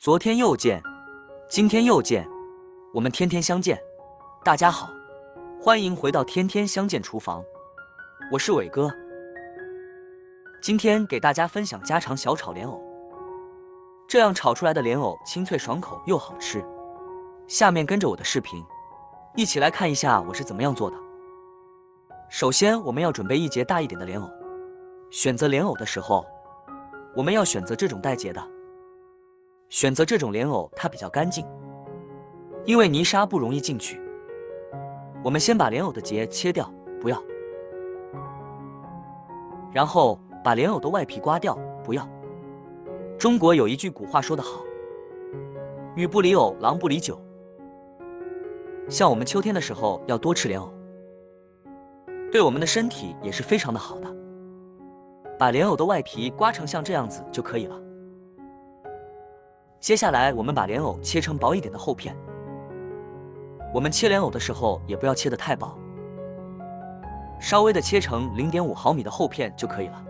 昨天又见，今天又见，我们天天相见。大家好，欢迎回到天天相见厨房，我是伟哥。今天给大家分享家常小炒莲藕，这样炒出来的莲藕清脆爽口又好吃。下面跟着我的视频，一起来看一下我是怎么样做的。首先，我们要准备一节大一点的莲藕。选择莲藕的时候，我们要选择这种带节的。选择这种莲藕，它比较干净，因为泥沙不容易进去。我们先把莲藕的节切掉，不要。然后把莲藕的外皮刮掉，不要。中国有一句古话说得好，女不离藕，郎不离酒。像我们秋天的时候要多吃莲藕，对我们的身体也是非常的好的。把莲藕的外皮刮成像这样子就可以了。接下来我们把莲藕切成薄一点的厚片。我们切莲藕的时候也不要切得太薄，稍微的切成0.5毫米的厚片就可以了。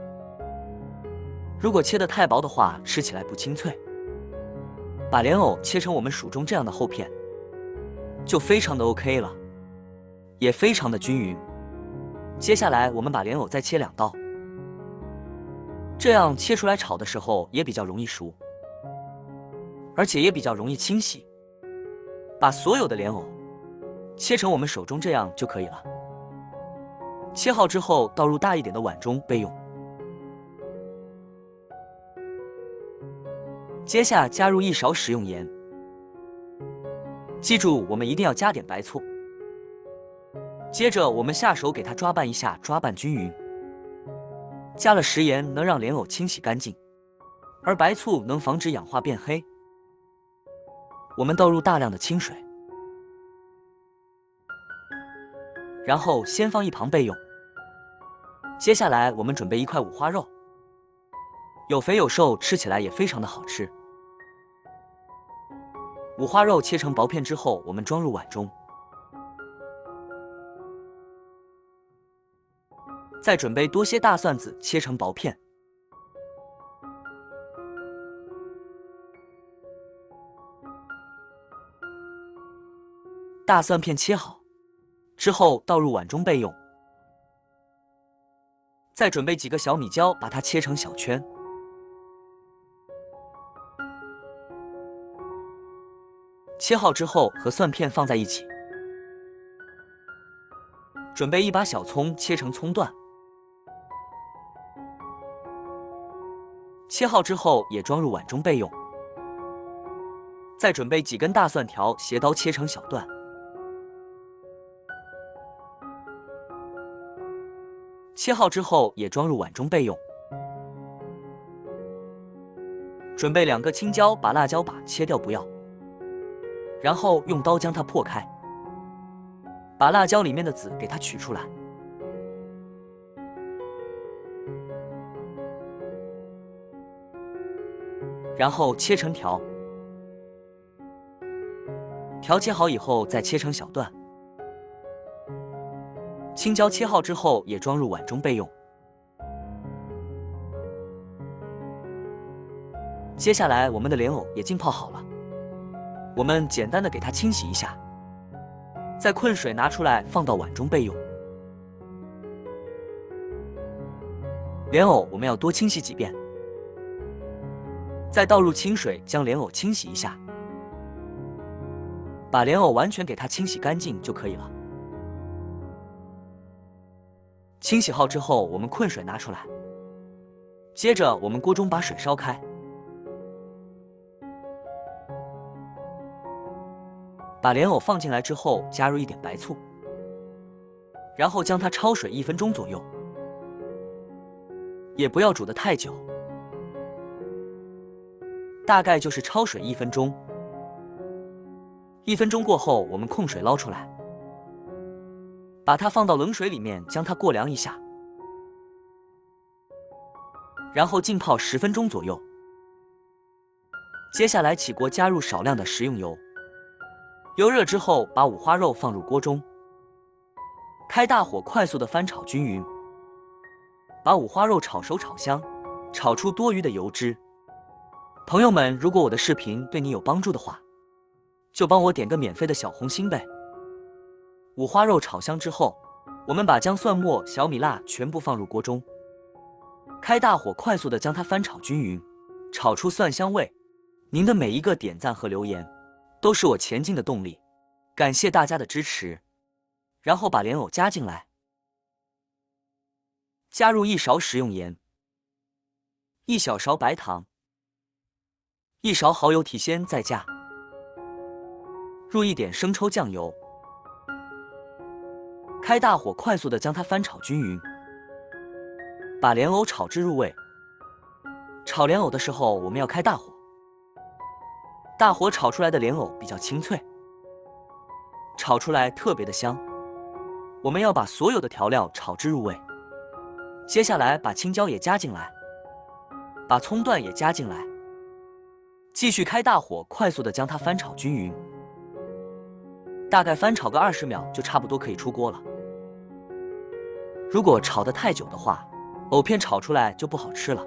如果切得太薄的话，吃起来不清脆。把莲藕切成我们数中这样的厚片，就非常的 OK 了，也非常的均匀。接下来我们把莲藕再切2刀，这样切出来炒的时候也比较容易熟，而且也比较容易清洗。把所有的莲藕切成我们手中这样就可以了。切好之后倒入大一点的碗中备用。接下加入1勺食用盐，记住我们一定要加点白醋。接着我们下手给它抓拌一下，抓拌均匀。加了食盐能让莲藕清洗干净，而白醋能防止氧化变黑。我们倒入大量的清水，然后先放一旁备用。接下来我们准备1块五花肉，有肥有瘦，吃起来也非常的好吃。五花肉切成薄片之后，我们装入碗中。再准备多些大蒜子，切成薄片。大蒜片切好之后倒入碗中备用。再准备几个小米椒，把它切成小圈。切好之后和蒜片放在一起。准备1把小葱，切成葱段。切好之后也装入碗中备用。再准备几根大蒜条，斜刀切成小段。切好之后也装入碗中备用。准备2个青椒，把辣椒把切掉不要，然后用刀将它破开，把辣椒里面的籽给它取出来。然后切成条，条切好以后再切成小段。青椒切好之后也装入碗中备用。接下来我们的莲藕也浸泡好了，我们简单的给它清洗一下，再困水拿出来放到碗中备用。莲藕我们要多清洗几遍，再倒入清水将莲藕清洗一下，把莲藕完全给它清洗干净就可以了。清洗好之后我们困水拿出来，接着我们锅中把水烧开，把莲藕放进来之后加入一点白醋，然后将它焯水1分钟左右，也不要煮得太久，大概就是焯水1分钟。1分钟过后我们控水捞出来，把它放到冷水里面将它过凉一下，然后浸泡10分钟左右。接下来起锅加入少量的食用油，油热之后把五花肉放入锅中，开大火快速的翻炒均匀，把五花肉炒熟炒香，炒出多余的油脂。朋友们，如果我的视频对你有帮助的话，就帮我点个免费的小红心呗。五花肉炒香之后，我们把姜、蒜末、小米辣全部放入锅中，开大火快速的将它翻炒均匀，炒出蒜香味。您的每一个点赞和留言，都是我前进的动力，感谢大家的支持。然后把莲藕加进来，加入1勺食用盐，1小勺白糖，1勺蚝油提鲜再加，入一点生抽酱油，开大火快速的将它翻炒均匀，把莲藕炒至入味。炒莲藕的时候我们要开大火，大火炒出来的莲藕比较清脆，炒出来特别的香。我们要把所有的调料炒至入味，接下来把青椒也加进来，把葱段也加进来，继续开大火快速的将它翻炒均匀，大概翻炒个20秒就差不多可以出锅了。如果炒得太久的话，藕片炒出来就不好吃了。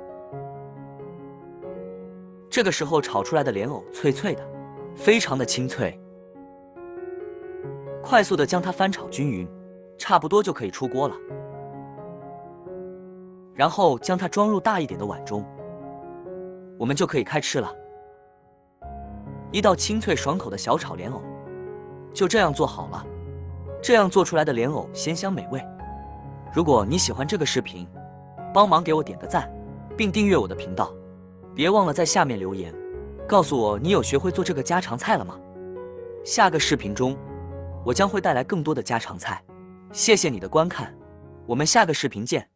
这个时候炒出来的莲藕脆脆的，非常的清脆。快速的将它翻炒均匀，差不多就可以出锅了。然后将它装入大一点的碗中，我们就可以开吃了。一道清脆爽口的小炒莲藕就这样做好了。这样做出来的莲藕鲜香美味。如果你喜欢这个视频，帮忙给我点个赞，并订阅我的频道。别忘了在下面留言，告诉我你有学会做这个家常菜了吗？下个视频中，我将会带来更多的家常菜。谢谢你的观看，我们下个视频见。